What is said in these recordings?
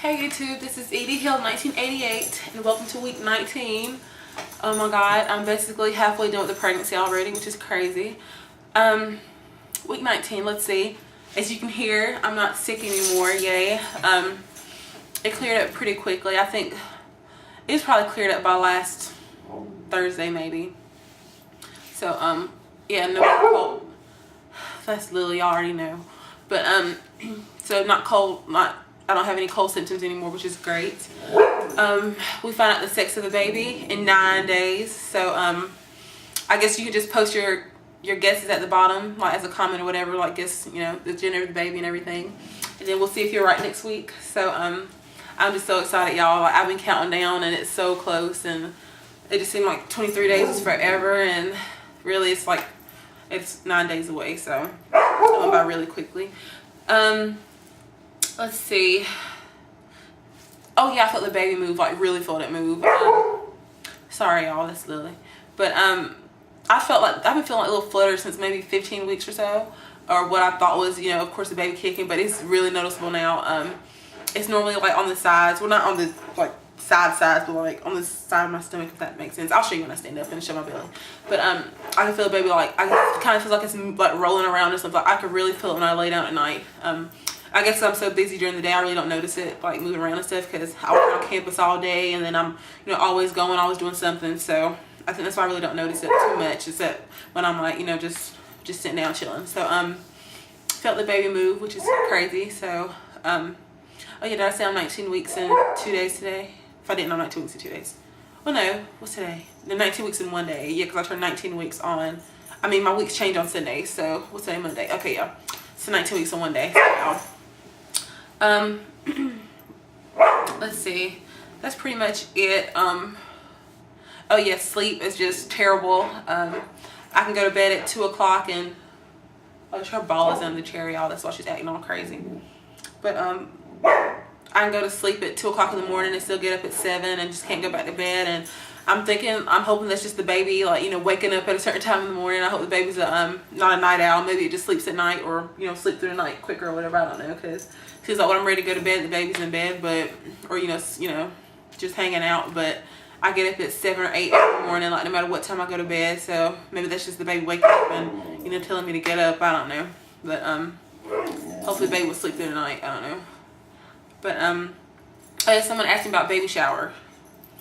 Hey YouTube, this is Edie Hill 1988 and welcome to week 19. Oh my god, I'm basically halfway done with the pregnancy already, which is crazy. Week 19, let's see. As you can hear, I'm not sick anymore, yay. It cleared up pretty quickly. I think it was probably cleared up by last Thursday maybe. So yeah, no cold. That's Lily, y'all already know. But so not cold, I don't have any cold symptoms anymore, which is great. We found out the sex of the baby in 9 days. So I guess you can just post your guesses at the bottom, like as a comment or whatever, like guess, you know, the gender of the baby and everything. And then we'll see if you're right next week. So I'm just so excited, y'all. Like, I've been counting down and it's so close, and it just seemed like 23 days is forever, and really it's like it's 9 days away, so it went by really quickly. Let's see. Oh yeah, I felt the baby move, like really felt it move. Sorry y'all, that's Lily. But I felt like I've been feeling like a little flutter since maybe 15 weeks or so, or what I thought was, you know, of course the baby kicking, but it's really noticeable now. It's normally like on the sides, well not on the like sides, but like on the side of my stomach, if that makes sense. I'll show you when I stand up and show my belly. But I can feel the baby, like I kind of feel like it's like rolling around or something. Like, I could really feel it when I lay down at night. I guess I'm so busy during the day, I really don't notice it, like moving around and stuff, because I work on campus all day, and then I'm, you know, always going, always doing something. So I think that's why I really don't notice it too much, except when I'm like, you know, just sitting down chilling. So felt the baby move, which is crazy. So oh yeah, did I say I'm 19 weeks and 2 days today? If I didn't, I'm 19 weeks and 2 days. Well, no, what's today? The 19 weeks in 1 day. Yeah, because I turned 19 weeks on. I mean, my weeks change on Sunday, so what's today? Monday. Okay, yeah. So 19 weeks in 1 day. Let's see. That's pretty much it. Oh yeah, sleep is just terrible. I can go to bed at 2 o'clock and her ball is under the chair, y'all. That's why she's acting all crazy. But I can go to sleep at 2 o'clock in the morning and still get up at 7 and just can't go back to bed. And I'm hoping that's just the baby, like, you know, waking up at a certain time in the morning. I hope the baby's not a night owl. Maybe it just sleeps at night, or, you know, sleep through the night quicker or whatever. I don't know, because she's like, when I'm ready to go to bed, the baby's in bed, but, or, you know, just hanging out. But I get up at 7 or 8 in the morning, like, no matter what time I go to bed. So maybe that's just the baby waking up and, you know, telling me to get up. I don't know. But hopefully the baby will sleep through the night. I don't know. But someone asked me about baby shower.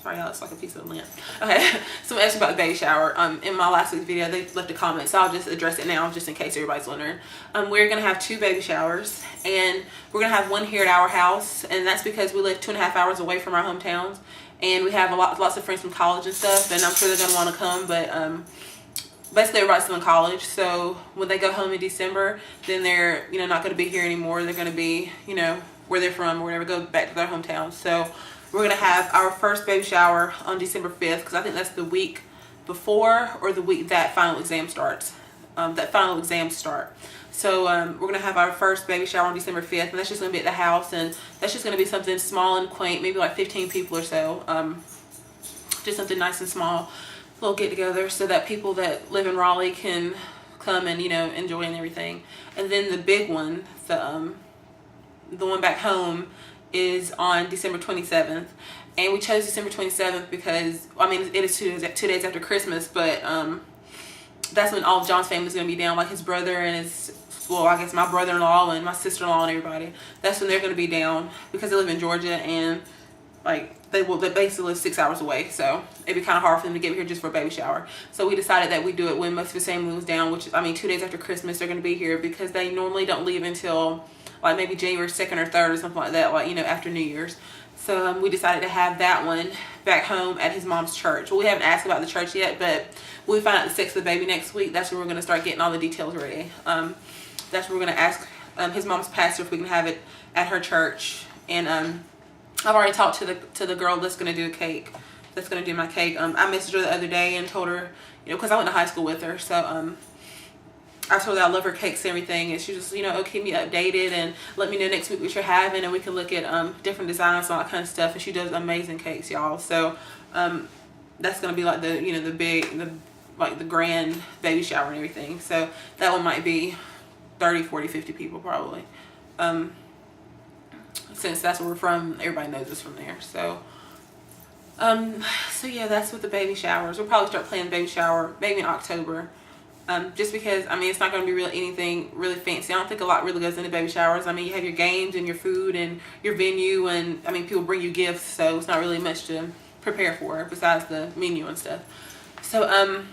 Sorry, y'all, it's like a piece of lint. Okay, someone asked me about the baby shower. In my last week's video, they left a comment, so I'll just address it now, just in case everybody's wondering. We're gonna have 2 baby showers, and we're gonna have one here at our house, and that's because we live 2.5 hours away from our hometowns, and we have lots of friends from college and stuff, and I'm sure they're gonna want to come, but basically everybody's still in college, so when they go home in December, then they're, you know, not gonna be here anymore. They're gonna be, you know, where they're from or whatever, go back to their hometown. So we're gonna have our first baby shower on December 5th, because I think that's the week before or the week that final exam starts. So we're gonna have our first baby shower on December 5th, and that's just gonna be at the house, and that's just gonna be something small and quaint, maybe like 15 people or so. Just something nice and small, a little get together, so that people that live in Raleigh can come and, you know, enjoy and everything. And then the big one, the one back home, is on December 27th, and we chose December 27th because, I mean, it is 2 days after Christmas, but that's when all of John's family is going to be down, like his brother and his, well, I guess my brother-in-law and my sister-in-law and everybody. That's when they're going to be down, because they live in Georgia, and like they basically live 6 hours away, so it'd be kind of hard for them to get here just for a baby shower. So we decided that we do it when most of his family was down, which, I mean, 2 days after Christmas they're going to be here, because they normally don't leave until like maybe January 2nd or 3rd or something like that, like, you know, after New Year's. So we decided to have that one back home at his mom's church. Well, we haven't asked about the church yet, but when we find out the sex of the baby next week, that's when we're going to start getting all the details ready. That's when we're going to ask his mom's pastor if we can have it at her church. And I've already talked to the girl that's going to do the cake, that's going to do my cake. I messaged her the other day and told her, you know, because I went to high school with her, so I told her I love her cakes and everything, and she just, you know, keep me updated and let me know next week what you're having, and we can look at different designs and all that kind of stuff. And she does amazing cakes, y'all. So that's gonna be like the, you know, the grand baby shower and everything. So that one might be 30, 40, 50 people probably. since that's where we're from, everybody knows us from there. So so yeah, that's with the baby showers. We'll probably start planning the baby shower maybe in October. Just because, I mean, it's not going to be really anything really fancy. I don't think a lot really goes into baby showers. I mean, you have your games and your food and your venue, and I mean, people bring you gifts, so it's not really much to prepare for besides the menu and stuff. So I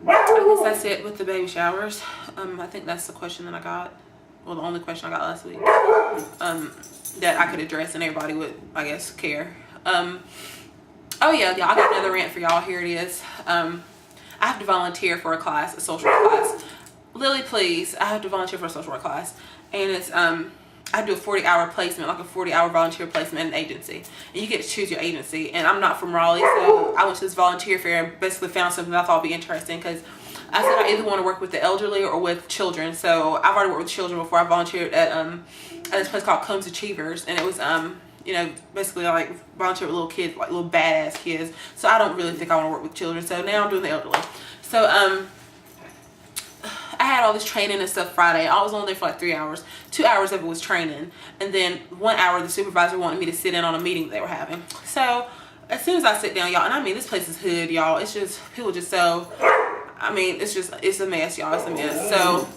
guess that's it with the baby showers. I think that's the question that I got. Well, the only question I got last week that I could address and everybody would, I guess, care. Oh yeah, y'all, I got another rant for y'all. Here it is. I have to volunteer for a class, a social work class. Lily, please, I have to volunteer for a social work class. And it's, I do a 40-hour placement, like a 40-hour volunteer placement at an agency. And you get to choose your agency. And I'm not from Raleigh, so I went to this volunteer fair and basically found something that I thought would be interesting, because I said I either want to work with the elderly or with children. So I've already worked with children before. I volunteered at this place called Combs Achievers, and it was you know, basically like volunteer with little kids, like little badass kids. So I don't really think I want to work with children. So now I'm doing the elderly. So I had all this training and stuff Friday. I was only there for like 3 hours. 2 hours of it was training, and then 1 hour the supervisor wanted me to sit in on a meeting they were having. So as soon as I sit down, y'all, and I mean, this place is hood, y'all. It's just, people just so, I mean, it's a mess, y'all. It's a mess. So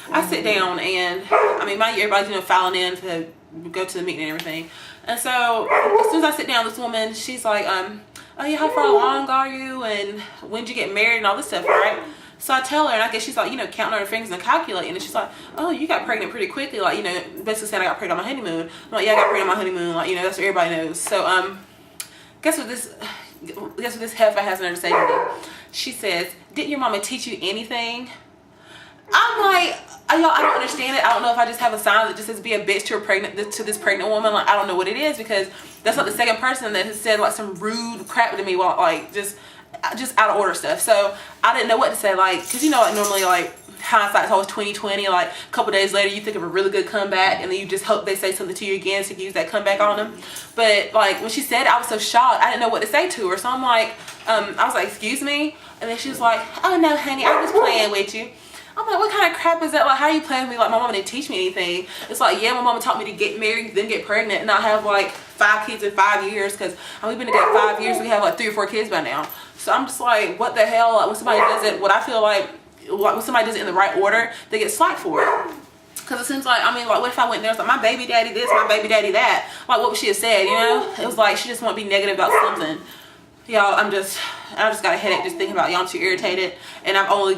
I sit down, and I mean, mind you, everybody's, you know, filing in to go to the meeting and everything. And so as soon as I sit down, this woman, she's like, oh yeah, how far along are you, and when did you get married and all this stuff, right? So I tell her, and I guess she's like, you know, counting on her fingers and calculating, and she's like, oh, you got pregnant pretty quickly, like, you know, basically saying I got pregnant on my honeymoon. I'm like, yeah, I got pregnant on my honeymoon, like, you know, that's what everybody knows. So guess what this heifer has to say to me? She says, didn't your mama teach you anything? I'm like, y'all, I don't understand it. I don't know if I just have a sign that just says be a bitch to this pregnant woman. Like, I don't know what it is, because that's not the second person that has said like some rude crap to me while like just out of order stuff. So I didn't know what to say, like, because you know, like normally, like, hindsight's always 20/20. Like a couple days later you think of a really good comeback, and then you just hope they say something to you again so you can use that comeback on them. But like when she said it, I was so shocked, I didn't know what to say to her. So I'm like, I was like, excuse me? And then she was like, oh no honey, I was playing with you. I'm like, what kind of crap is that? Like, how are you playing with me? Like, my mama didn't teach me anything. It's like, yeah, my mama taught me to get married, then get pregnant, and I have like 5 kids in 5 years, because we've been together 5 years. We have like 3 or 4 kids by now. So I'm just like, what the hell? Like, when somebody does it, what I feel like when somebody does it in the right order, they get slack for it. Because it seems like, I mean, like, what if I went there and was like, my baby daddy this, my baby daddy that? Like, what would she have said, you know? It was like, she just want to be negative about something. Y'all, I just got a headache just thinking about y'all. I'm too irritated, and I've only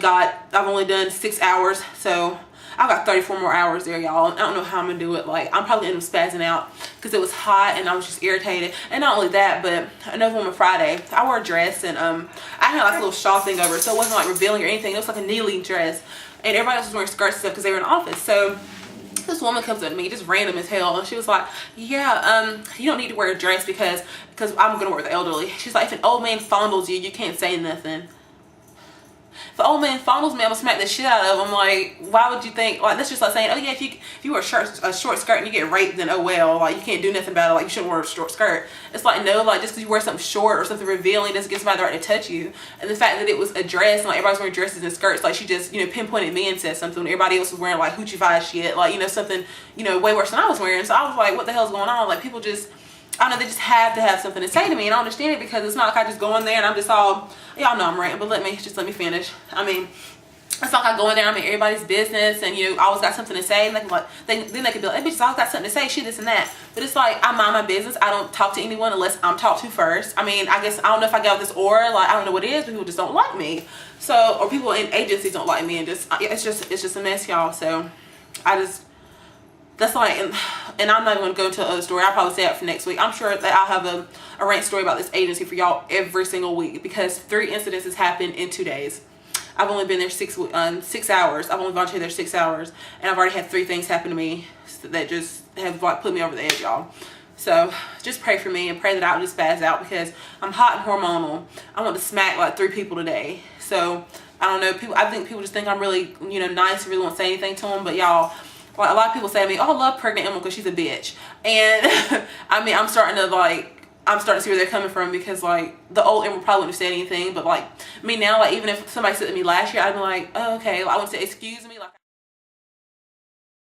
done 6 hours, so I've got 34 more hours there, y'all. I don't know how I'm gonna do it. Like, I'm probably end up spazzing out because it was hot and I was just irritated. And not only that, but another woman Friday, I wore a dress, and I had like a little shawl thing over it, so it wasn't like revealing or anything. It was like a knee-length dress, and everybody else was wearing skirts and stuff because they were in the office. So this woman comes up to me, just random as hell, and she was like, yeah, you don't need to wear a dress because I'm gonna work with the elderly. She's like, if an old man fondles you, you can't say nothing. If an old man fondles me, I'm gonna smack the shit out of him. Like, why would you think, like, that's just like saying, oh yeah, if you wear a short skirt and you get raped, then oh well, like, you can't do nothing about it, like, you shouldn't wear a short skirt. It's like, no, like, just because you wear something short or something revealing doesn't give somebody the right to touch you. And the fact that it was a dress, and like everybody's wearing dresses and skirts, like, she just, you know, pinpointed me and said something when everybody else was wearing like hoochie-fi shit, like, you know, something, you know, way worse than I was wearing. So I was like, what the hell's going on? Like, people just, I don't know, they just have to have something to say to me, and I don't understand it, because it's not like I just go in there and I'm just all, y'all know I'm ranting, but let me finish. I mean, it's not like I go in there, I'm in everybody's business, and you know, I always got something to say, and they can, like, then they could be like, hey bitch, I always got something to say, she this and that. But it's like, I mind my business. I don't talk to anyone unless I'm talked to first. I mean, I guess, I don't know if I got this aura, like, I don't know what it is, but people just don't like me. So, or people in agencies don't like me, and just, it's just a mess, y'all. So that's like, and I'm not even going to go into another story. I'll probably say that for next week. I'm sure that I'll have a rant story about this agency for y'all every single week, because 3 incidences happened in 2 days. I've only been there 6 hours. I've only volunteered there 6 hours, and I've already had 3 things happen to me that just have like put me over the edge, y'all. So just pray for me, and pray that I'll just spaz out, because I'm hot and hormonal. I want to smack like 3 people today. So I don't know. I think people just think I'm really, you know, nice, really won't say anything to them. But y'all, like, a lot of people say to me, oh, I love pregnant Emma because she's a bitch. And I mean, I'm starting to see where they're coming from, because like the old Emma probably wouldn't have said anything, but like me now, like, even if somebody said to me last year, I'd be like, oh, okay, like, I wouldn't say excuse me, like.